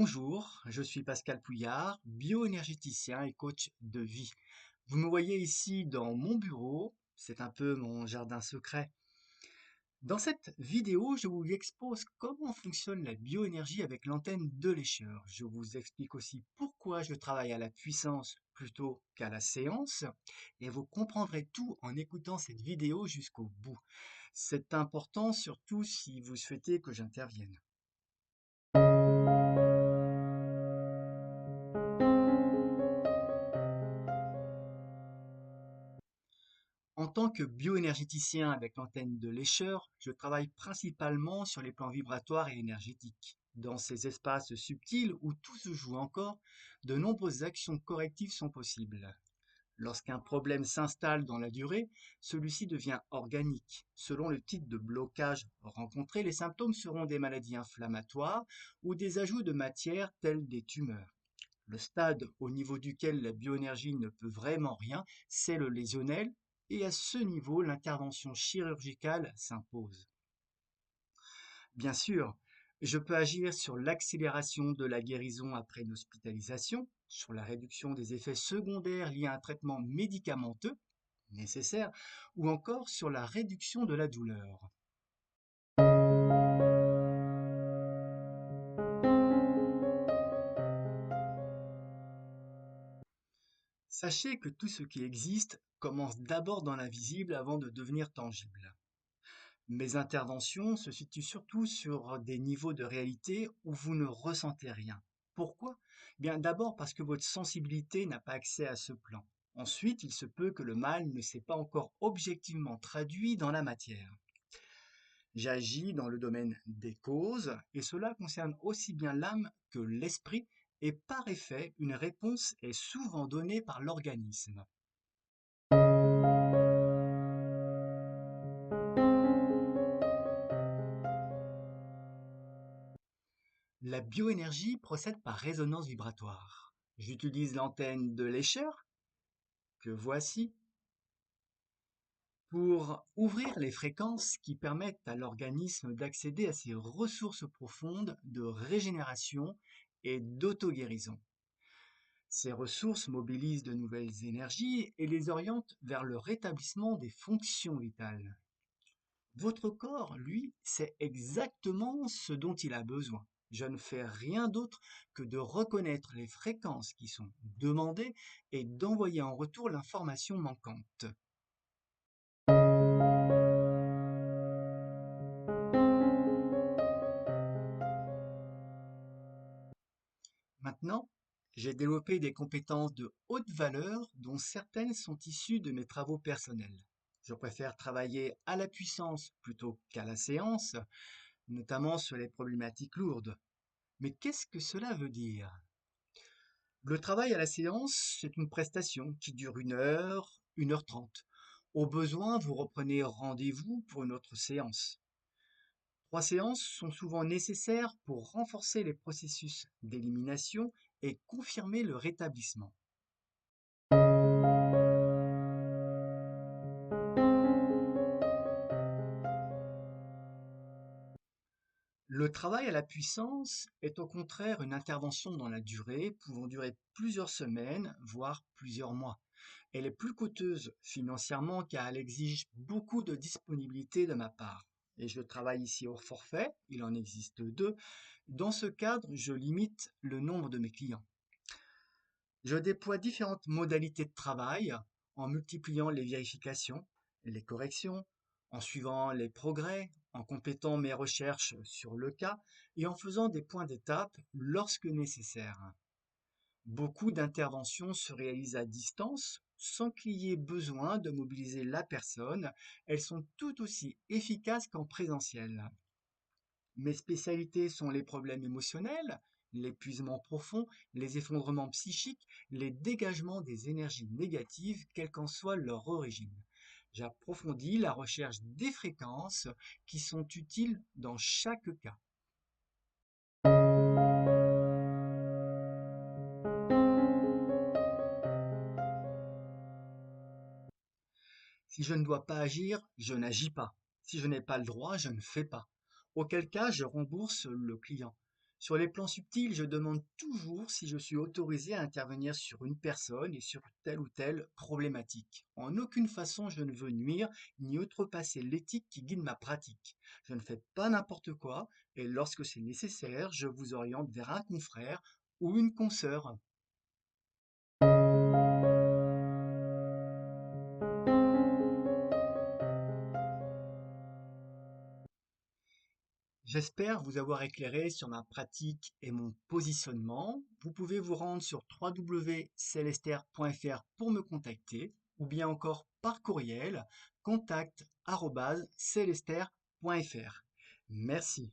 Bonjour, je suis Pascal Pouillard, bioénergéticien et coach de vie. Vous me voyez ici dans mon bureau, c'est un peu mon jardin secret. Dans cette vidéo, je vous expose comment fonctionne la bioénergie avec l'antenne de l'écheur. Je vous explique aussi pourquoi je travaille à la puissance plutôt qu'à la séance et vous comprendrez tout en écoutant cette vidéo jusqu'au bout. C'est important surtout si vous souhaitez que j'intervienne. En tant que bioénergéticien avec l'antenne de l'écheur, je travaille principalement sur les plans vibratoires et énergétiques. Dans ces espaces subtils où tout se joue encore, de nombreuses actions correctives sont possibles. Lorsqu'un problème s'installe dans la durée, celui-ci devient organique. Selon le type de blocage rencontré, les symptômes seront des maladies inflammatoires ou des ajouts de matière tels des tumeurs. Le stade au niveau duquel la bioénergie ne peut vraiment rien, c'est le lésionnel, et à ce niveau, l'intervention chirurgicale s'impose. Bien sûr, je peux agir sur l'accélération de la guérison après une hospitalisation, sur la réduction des effets secondaires liés à un traitement médicamenteux nécessaire, ou encore sur la réduction de la douleur. Sachez que tout ce qui existe commence d'abord dans l'invisible avant de devenir tangible. Mes interventions se situent surtout sur des niveaux de réalité où vous ne ressentez rien. Pourquoi? Bien, d'abord parce que votre sensibilité n'a pas accès à ce plan. Ensuite, il se peut que le mal ne s'est pas encore objectivement traduit dans la matière. J'agis dans le domaine des causes, et cela concerne aussi bien l'âme que l'esprit, et par effet, une réponse est souvent donnée par l'organisme. La bioénergie procède par résonance vibratoire. J'utilise l'antenne de l'écheur, que voici, pour ouvrir les fréquences qui permettent à l'organisme d'accéder à ses ressources profondes de régénération et d'auto-guérison. Ces ressources mobilisent de nouvelles énergies et les orientent vers le rétablissement des fonctions vitales. Votre corps, lui, sait exactement ce dont il a besoin. Je ne fais rien d'autre que de reconnaître les fréquences qui sont demandées et d'envoyer en retour l'information manquante. Maintenant, j'ai développé des compétences de haute valeur dont certaines sont issues de mes travaux personnels. Je préfère travailler à la puissance plutôt qu'à la séance, notamment sur les problématiques lourdes. Mais qu'est-ce que cela veut dire? Le travail à la séance, c'est une prestation qui dure 1 heure 30. Au besoin, vous reprenez rendez-vous pour une autre séance. 3 séances sont souvent nécessaires pour renforcer les processus d'élimination et confirmer le rétablissement. Le travail à la puissance est au contraire une intervention dans la durée, pouvant durer plusieurs semaines, voire plusieurs mois. Elle est plus coûteuse financièrement car elle exige beaucoup de disponibilité de ma part. Et je travaille ici au forfait, il en existe deux. Dans ce cadre, je limite le nombre de mes clients. Je déploie différentes modalités de travail en multipliant les vérifications, les corrections, en suivant les progrès, en complétant mes recherches sur le cas et en faisant des points d'étape lorsque nécessaire. Beaucoup d'interventions se réalisent à distance sans qu'il y ait besoin de mobiliser la personne. Elles sont tout aussi efficaces qu'en présentiel. Mes spécialités sont les problèmes émotionnels, l'épuisement profond, les effondrements psychiques, les dégagements des énergies négatives, quelle qu'en soit leur origine. J'approfondis la recherche des fréquences qui sont utiles dans chaque cas. Si je ne dois pas agir, je n'agis pas. Si je n'ai pas le droit, je ne fais pas. Auquel cas, je rembourse le client. Sur les plans subtils, je demande toujours si je suis autorisé à intervenir sur une personne et sur telle ou telle problématique. En aucune façon je ne veux nuire ni outrepasser l'éthique qui guide ma pratique. Je ne fais pas n'importe quoi et lorsque c'est nécessaire, je vous oriente vers un confrère ou une consoeur. J'espère vous avoir éclairé sur ma pratique et mon positionnement. Vous pouvez vous rendre sur www.celester.fr pour me contacter ou bien encore par courriel contact@celester.fr. Merci.